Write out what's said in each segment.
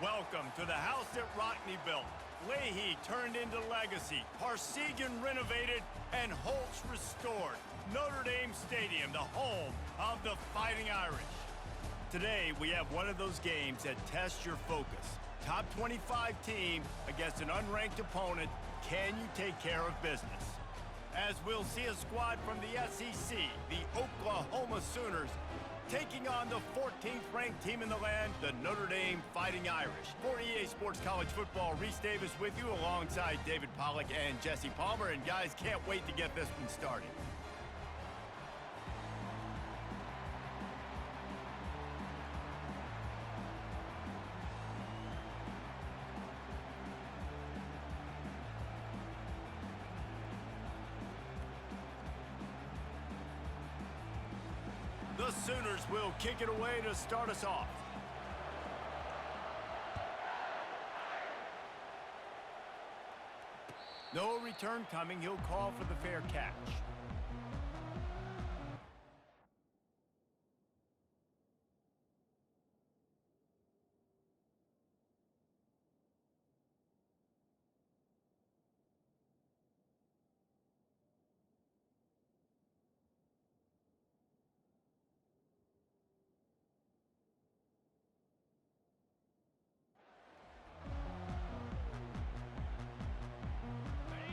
Welcome to the house that Rockne built. Leahy turned into legacy, Parsegan renovated, and Holtz restored. Notre Dame Stadium, the home of the Fighting Irish. Today, we have one of those games that tests your focus. Top 25 team against an unranked opponent. Can you take care of business? As we'll see a squad from the SEC, the Oklahoma Sooners, taking on the 14th ranked team in the land, the Notre Dame Fighting Irish. For EA Sports College Football, Reese Davis with you alongside David Pollack and Jesse Palmer. And guys, can't wait to get this one started. The Sooners will kick it away to start us off. No return coming. He'll call for the fair catch.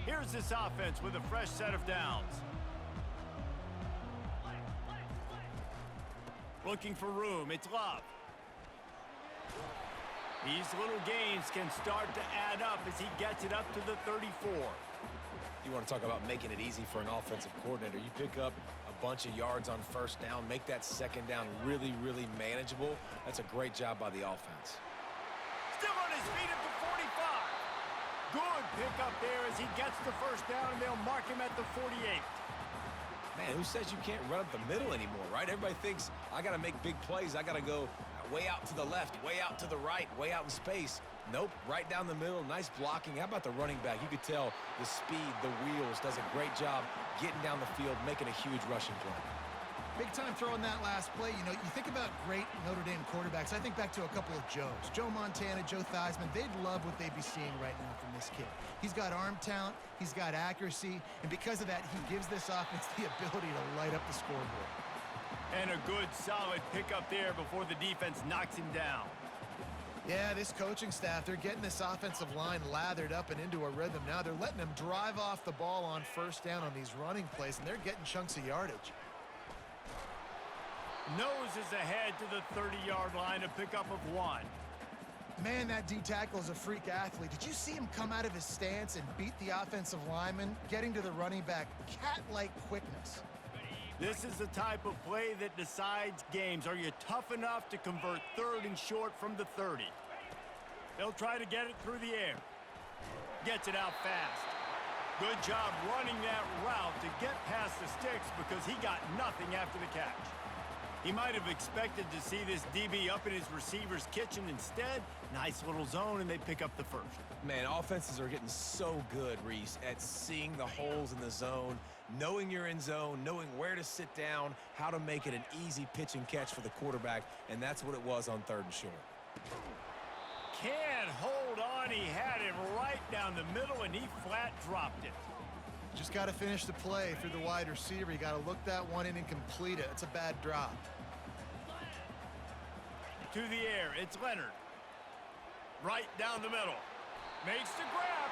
Here's this offense with a fresh set of downs. Looking for room, it's Love. These little gains can start to add up as he gets it up to the 34. You want to talk about making it easy for an offensive coordinator. You pick up a bunch of yards on first down, make that second down really, really manageable. That's a great job by the offense. Still on his feet at the 45. Good pick up there as he gets the first down, and they'll mark him at the 48. Man, who says you can't run up the middle anymore, right? Everybody thinks, I got to make big plays. I got to go way out to the left, way out to the right, way out in space. Nope, right down the middle, nice blocking. How about the running back? You could tell the speed, the wheels, does a great job getting down the field, making a huge rushing play. Big time throw in that last play. You know, you think about great Notre Dame quarterbacks. I think back to a couple of Joes. Joe Montana, Joe Theismann. They'd love what they'd be seeing right now from this kid. He's got arm talent. He's got accuracy. And because of that, he gives this offense the ability to light up the scoreboard. And a good, solid pickup there before the defense knocks him down. Yeah, this coaching staff, they're getting this offensive line lathered up and into a rhythm now. They're letting them drive off the ball on first down on these running plays, and they're getting chunks of yardage. Noses ahead to the 30-yard line, a pickup of 1. Man, that D-tackle is a freak athlete. Did you see him come out of his stance and beat the offensive lineman, getting to the running back? Cat-like quickness. This is the type of play that decides games. Are you tough enough to convert third and short from the 30? They'll try to get it through the air. Gets it out fast. Good job running that route to get past the sticks because he got nothing after the catch. He might have expected to see this DB up in his receiver's kitchen. Instead, nice little zone, and they pick up the first. Man, offenses are getting so good, Reese, at seeing the holes in the zone, knowing you're in zone, knowing where to sit down, how to make it an easy pitch and catch for the quarterback, and that's what it was on 3rd and short. Can't hold on. He had it right down the middle, and he flat dropped it. Just got to finish the play through the wide receiver. You got to look that one in and complete it. It's a bad drop. To the air, it's Leonard. Right down the middle. Makes the grab.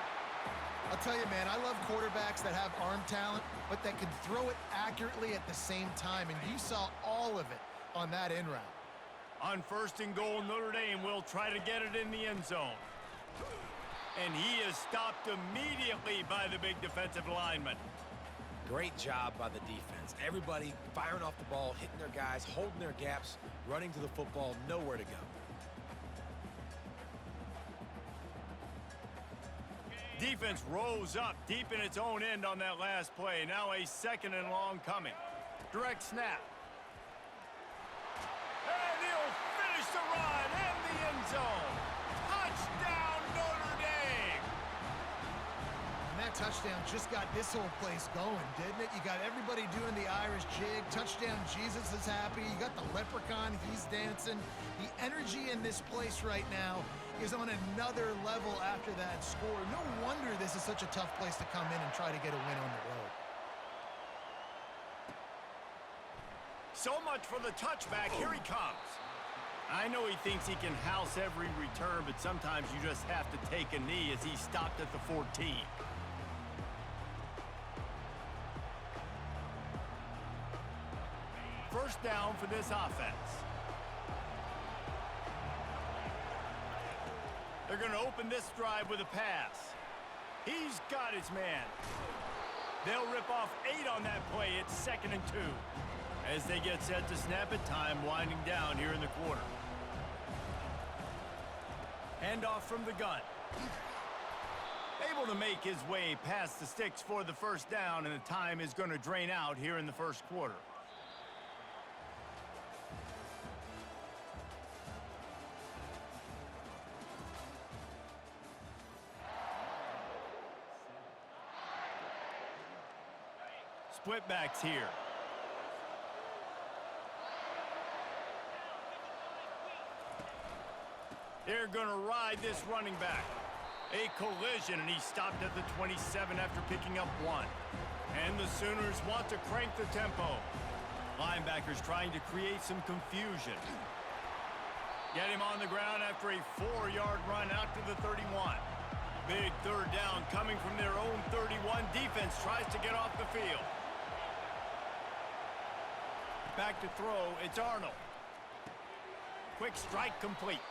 I'll tell you, man, I love quarterbacks that have arm talent, but that can throw it accurately at the same time, and you saw all of it on that in route. On 1st and goal, Notre Dame will try to get it in the end zone. And he is stopped immediately by the big defensive lineman. Great job by the defense. Everybody firing off the ball, hitting their guys, holding their gaps, running to the football, nowhere to go. Defense rose up deep in its own end on that last play. Now a 2nd and long coming. Direct snap. And he'll finish the run in the end zone. Touchdown, Notre Dame! And that touchdown just got this whole place going, didn't it? You got everybody doing the Irish jig. Touchdown Jesus is happy. You got the leprechaun, he's dancing. The energy in this place right now is on another level after that score. No wonder this is such a tough place to come in and try to get a win on the road. So much for the touchback. Here he comes. I know he thinks he can house every return, but sometimes you just have to take a knee as he stopped at the 14. First down for this offense. They're going to open this drive with a pass. He's got his man. They'll rip off 8 on that play. It's 2nd and 2. As they get set to snap it, time winding down here in the quarter. Handoff from the gun. Able to make his way past the sticks for the first down, and the time is going to drain out here in the first quarter. Split backs here. They're going to ride this running back. A collision, and he stopped at the 27 after picking up 1. And the Sooners want to crank the tempo. Linebackers trying to create some confusion. Get him on the ground after a 4-yard run out to the 31. Big third down coming from their own 31. Defense tries to get off the field. Back to throw, it's Arnold. Quick strike complete.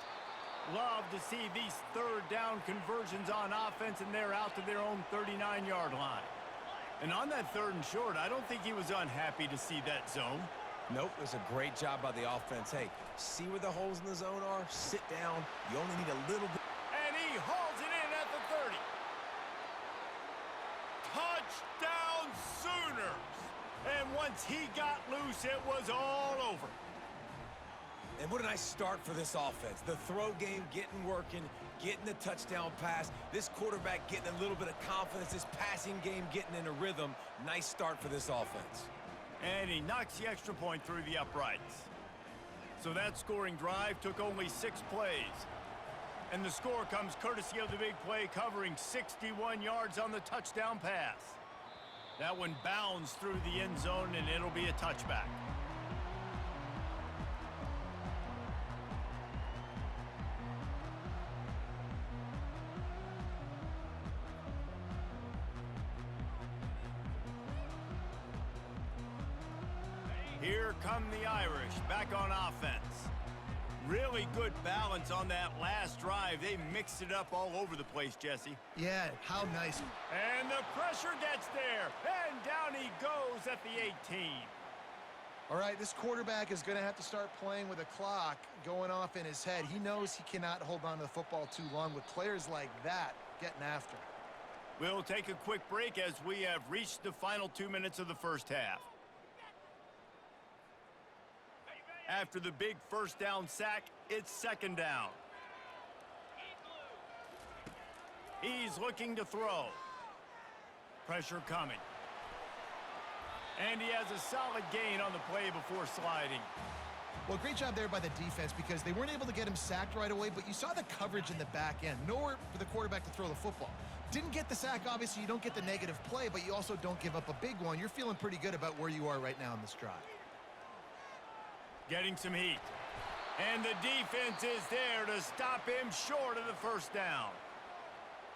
Love to see these third down conversions on offense, and they're out to their own 39-yard line. And on that 3rd and short, I don't think he was unhappy to see that zone. Nope, it was a great job by the offense. Hey, see where the holes in the zone are? Sit down. You only need a little bit. And he hauls it in at the 30. Touchdown Sooners! And once he got loose, it was all over. And what a nice start for this offense. The throw game getting working, getting the touchdown pass. This quarterback getting a little bit of confidence. This passing game getting in a rhythm. Nice start for this offense. And he knocks the extra point through the uprights. So that scoring drive took only 6 plays. And the score comes courtesy of the big play covering 61 yards on the touchdown pass. That one bounds through the end zone, and it'll be a touchback. Here come the Irish, back on offense. Really good balance on that last drive. They mixed it up all over the place, Jesse. Yeah, how nice. And the pressure gets there, and down he goes at the 18. All right, this quarterback is going to have to start playing with a clock going off in his head. He knows he cannot hold on to the football too long with players like that getting after him. We'll take a quick break as we have reached the final 2 minutes of the first half. After the big first down sack, it's 2nd down. He's looking to throw. Pressure coming. And he has a solid gain on the play before sliding. Well, great job there by the defense because they weren't able to get him sacked right away, but you saw the coverage in the back end. Nowhere for the quarterback to throw the football. Didn't get the sack, obviously. You don't get the negative play, but you also don't give up a big one. You're feeling pretty good about where you are right now in this drive. Getting some heat. And the defense is there to stop him short of the first down.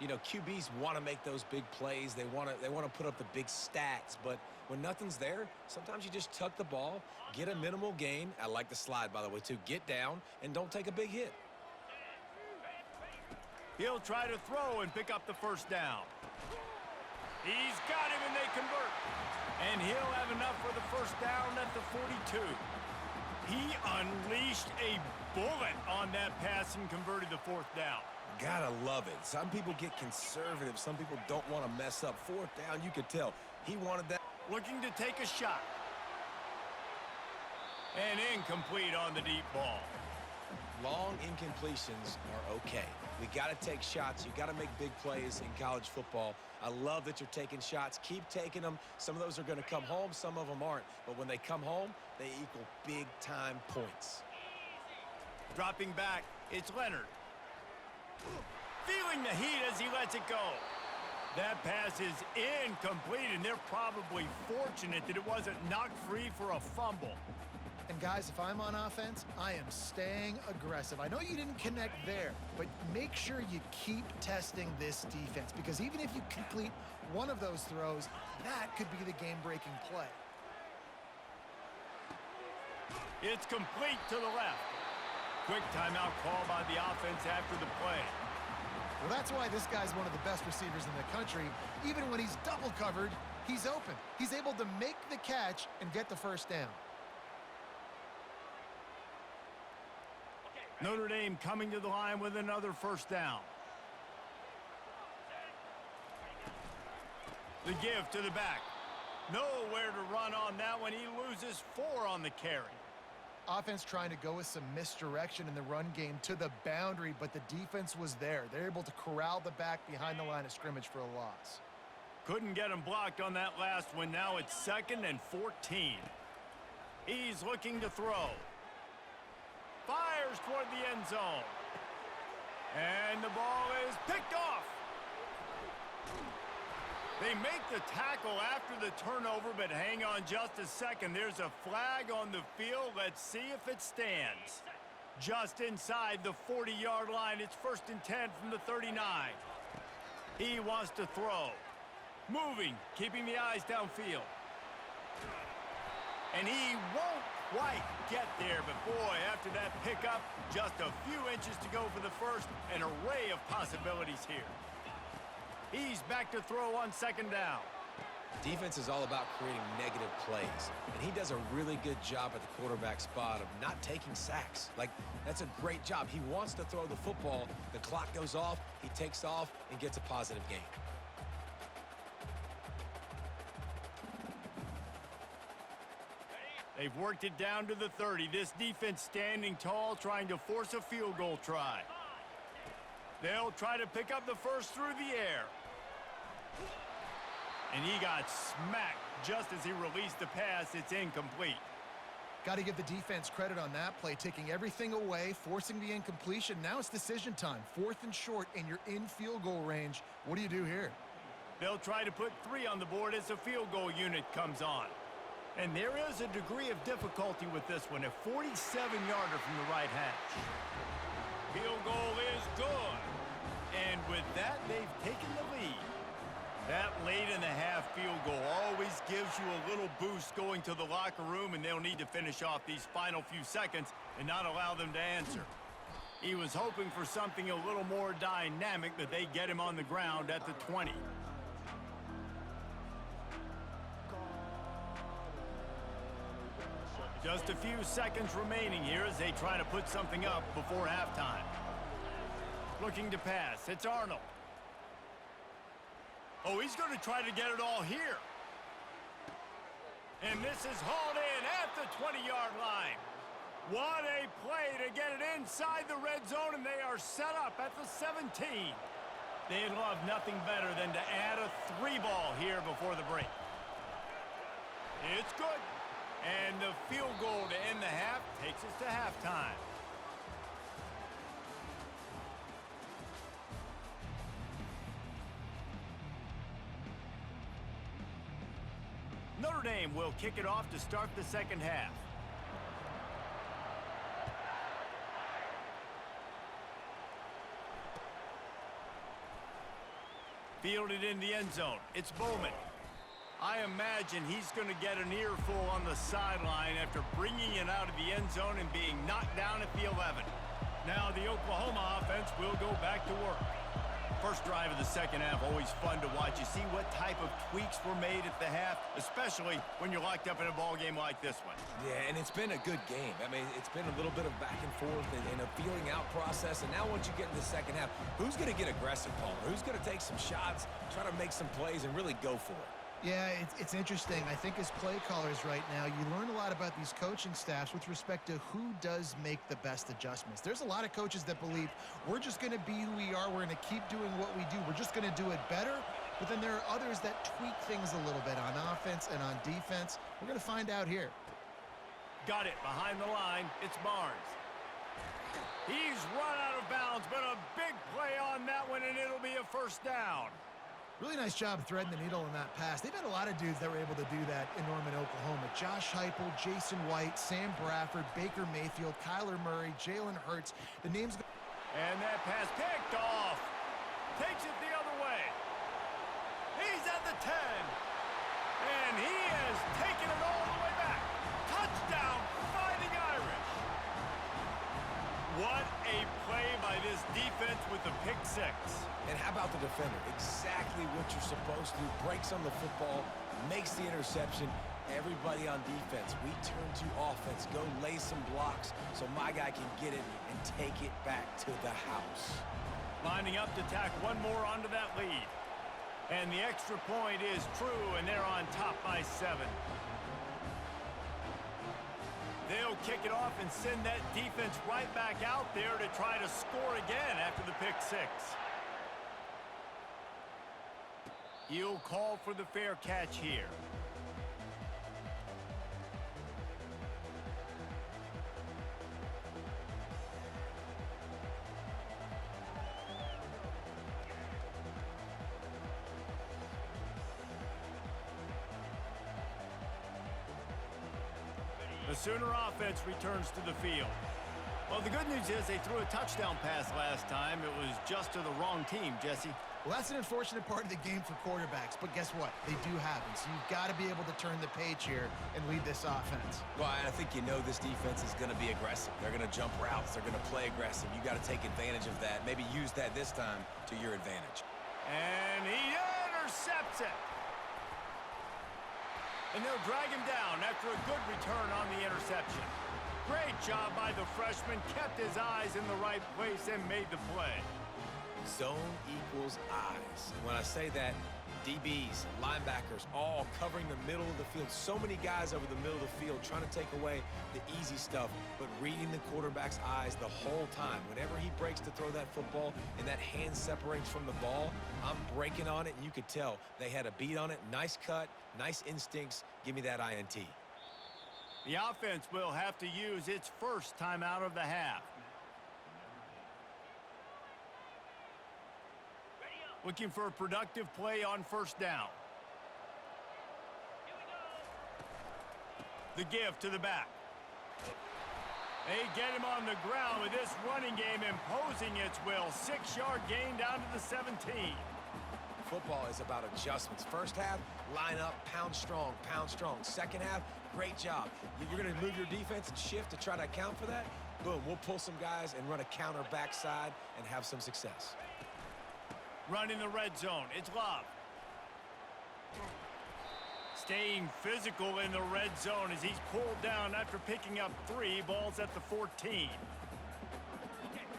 You know, QBs want to make those big plays. They want to put up the big stats, but when nothing's there, sometimes you just tuck the ball, get a minimal gain. I like the slide, by the way, too. Get down and don't take a big hit. He'll try to throw and pick up the first down. He's got him, and they convert. And he'll have enough for the first down at the 42. He unleashed a bullet on that pass and converted the 4th down. Gotta love it. Some people get conservative. Some people don't want to mess up. 4th down, you could tell. He wanted that. Looking to take a shot. And incomplete on the deep ball. long incompletions are okay. We got to take shots. You got to make big plays in college football. I love that you're taking shots. Keep taking them. Some of those are going to come home. Some of them aren't. But when they come home, they equal big-time points. Dropping back, it's Leonard. Feeling the heat as he lets it go. That pass is incomplete, and they're probably fortunate that it wasn't knocked free for a fumble. And guys, if I'm on offense, I am staying aggressive. I know you didn't connect there, but make sure you keep testing this defense, because even if you complete one of those throws, that could be the game-breaking play. It's complete to the left. Quick timeout call by the offense after the play. Well, that's why this guy's one of the best receivers in the country. Even when he's double covered, he's open. He's able to make the catch and get the first down. Notre Dame coming to the line with another first down. The give to the back. Nowhere to run on that one. He loses 4 on the carry. Offense trying to go with some misdirection in the run game to the boundary, but the defense was there. They're able to corral the back behind the line of scrimmage for a loss. Couldn't get him blocked on that last one. Now it's 2nd and 14. He's looking to throw. Fires toward the end zone. And the ball is picked off. They make the tackle after the turnover, but hang on just a second. There's a flag on the field. Let's see if it stands. Just inside the 40-yard line. It's 1st and 10 from the 39. He wants to throw. Moving, keeping the eyes downfield. And he won't quite get there, but boy, after that pickup, just a few inches to go for the first. An array of possibilities here. He's back to throw on 2nd down. Defense is all about creating negative plays, and he does a really good job at the quarterback spot of not taking sacks. Like, that's a great job. He wants to throw the football. The clock goes off, he takes off, and gets a positive gain. They've worked it down to the 30. This defense standing tall, trying to force a field goal try. They'll try to pick up the first through the air. And he got smacked just as he released the pass. It's incomplete. Got to give the defense credit on that play, taking everything away, forcing the incompletion. Now it's decision time. 4th and short, and you're in field goal range. What do you do here? They'll try to put 3 on the board as the field goal unit comes on. And there is a degree of difficulty with this one, a 47-yarder from the right hash. Field goal is good. And with that, they've taken the lead. That late-in-the-half field goal always gives you a little boost going to the locker room, and they'll need to finish off these final few seconds and not allow them to answer. He was hoping for something a little more dynamic, but they get him on the ground at the 20. Just a few seconds remaining here as they try to put something up before halftime. Looking to pass. It's Arnold. Oh, he's going to try to get it all here. And this is hauled in at the 20-yard line. What a play to get it inside the red zone, and they are set up at the 17. They'd love nothing better than to add a 3-ball here before the break. It's good. And the field goal to end the half takes us to halftime. Notre Dame will kick it off to start the 2nd half. Fielded in the end zone. It's Bowman. I imagine he's going to get an earful on the sideline after bringing it out of the end zone and being knocked down at the 11. Now the Oklahoma offense will go back to work. First drive of the 2nd half, always fun to watch. You see what type of tweaks were made at the half, especially when you're locked up in a ball game like this one. Yeah, and it's been a good game. I mean, it's been a little bit of back and forth and a feeling out process. And now once you get in the 2nd half, who's going to get aggressive, Paul? Who's going to take some shots, try to make some plays, and really go for it? Yeah, it's interesting. I think as play callers right now, you learn a lot about these coaching staffs with respect to who does make the best adjustments. There's a lot of coaches that believe we're just going to be who we are. We're going to keep doing what we do. We're just going to do it better. But then there are others that tweak things a little bit on offense and on defense. We're going to find out here. Got it behind the line. It's Barnes. He's run out of bounds, but a big play on that one, and it'll be a first down. Really nice job threading the needle in that pass. They've had a lot of dudes that were able to do that in Norman, Oklahoma. Josh Heupel, Jason White, Sam Bradford, Baker Mayfield, Kyler Murray, Jalen Hurts. The names... And that pass picked off. Takes it the other way. He's at the 10. And he has taken it all the way back. Touchdown, Fighting Irish. What a play by this defense with the pick six. And how about the defender? Exactly what you're supposed to do. Breaks on the football, makes the interception. Everybody on defense, we turn to offense. Go lay some blocks so my guy can get it and take it back to the house. Lining up to tack one more onto that lead. And the extra point is true, and they're on top by 7. They'll kick it off and send that defense right back out there to try to score again after the pick six. He'll call for the fair catch here. The Sooner offense returns to the field. Well, the good news is they threw a touchdown pass last time. It was just to the wrong team, Jesse. Well, that's an unfortunate part of the game for quarterbacks, but guess what? They do happen, so you've got to be able to turn the page here and lead this offense. Well, I think you know this defense is going to be aggressive. They're going to jump routes. They're going to play aggressive. You got to take advantage of that. Maybe use that this time to your advantage. And he intercepts it. And they'll drag him down after a good return on the interception. Great job by the freshman. Kept his eyes in the right place and made the play. Zone equals eyes. And when I say that, DBs, linebackers, all covering the middle of the field. So many guys over the middle of the field trying to take away the easy stuff, but reading the quarterback's eyes the whole time. Whenever he breaks to throw that football and that hand separates from the ball, I'm breaking on it, and you could tell they had a beat on it. Nice cut, nice instincts. Give me that INT. The offense will have to use its first timeout of the half. Looking for a productive play on first down. The give to the back. They get him on the ground with this running game imposing its will. 6-yard gain down to the 17. Football is about adjustments. First half, line up, pound strong, pound strong. Second half, great job. You're going to move your defense and shift to try to account for that? Boom, we'll pull some guys and run a counter backside and have some success. Running the red zone, it's Love. Staying physical in the red zone as he's pulled down after picking up 3 balls at the 14.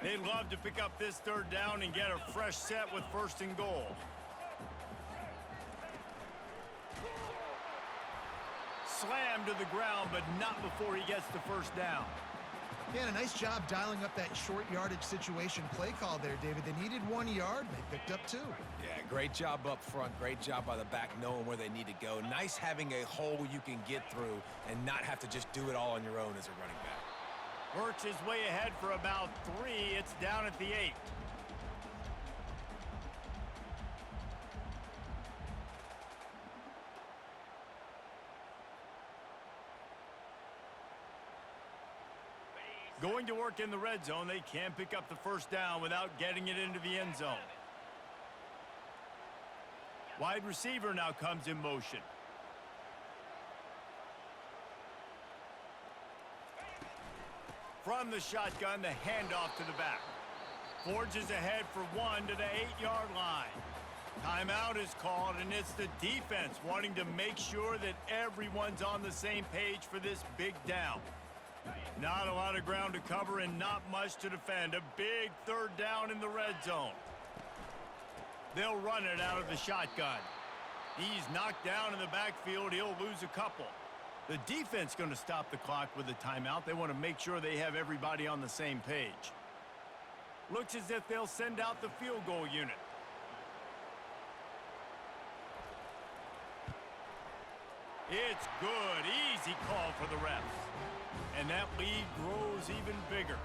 They'd love to pick up this third down and get a fresh set with 1st and goal. Slammed to the ground, but not before he gets the first down. Yeah, and a nice job dialing up that short yardage situation play call there, David. They needed 1 yard, and they picked up 2. Yeah, great job up front. Great job by the back knowing where they need to go. Nice having a hole you can get through and not have to just do it all on your own as a running back. Works his way ahead for about 3. It's down at the 8. Going to work in the red zone, they can't pick up the first down without getting it into the end zone. Wide receiver now comes in motion. From the shotgun, the handoff to the back. Forges ahead for 1 to the 8-yard line. Timeout is called, and it's the defense wanting to make sure that everyone's on the same page for this big down. Not a lot of ground to cover and not much to defend. A big third down in the red zone. They'll run it out of the shotgun. He's knocked down in the backfield. He'll lose a couple. The defense going to stop the clock with a timeout. They want to make sure they have everybody on the same page. Looks as if they'll send out the field goal unit. It's good. Easy call for the refs. And that lead grows even bigger.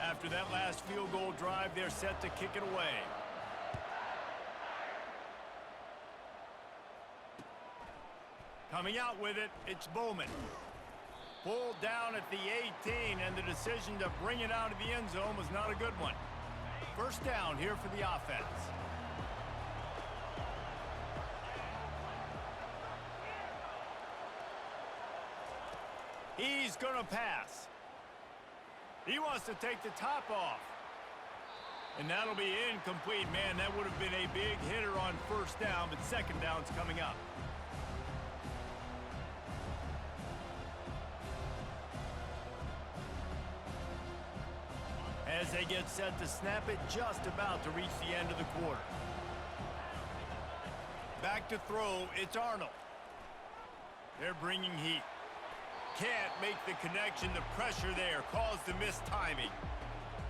After that last field goal drive, they're set to kick it away. Coming out with it, it's Bowman. Pulled down at the 18, and the decision to bring it out of the end zone was not a good one. First down here for the offense. He's going to pass. He wants to take the top off. And that'll be incomplete. Man, that would have been a big hitter on first down, but second down's coming up. As they get set to snap it, just about to reach the end of the quarter. Back to throw, it's Arnold. They're bringing heat. Can't make the connection. The pressure there caused the missed timing.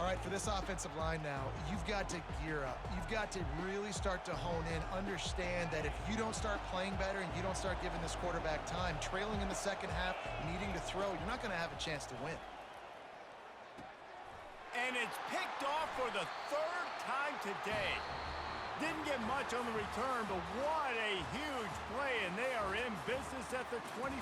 All right, for this offensive line now, you've got to gear up. You've got to really start to hone in, understand that if you don't start playing better and you don't start giving this quarterback time, trailing in the second half, needing to throw, you're not going to have a chance to win. And it's picked off for the third time today. Didn't get much on the return, but what a huge play, and they are in business at the 24.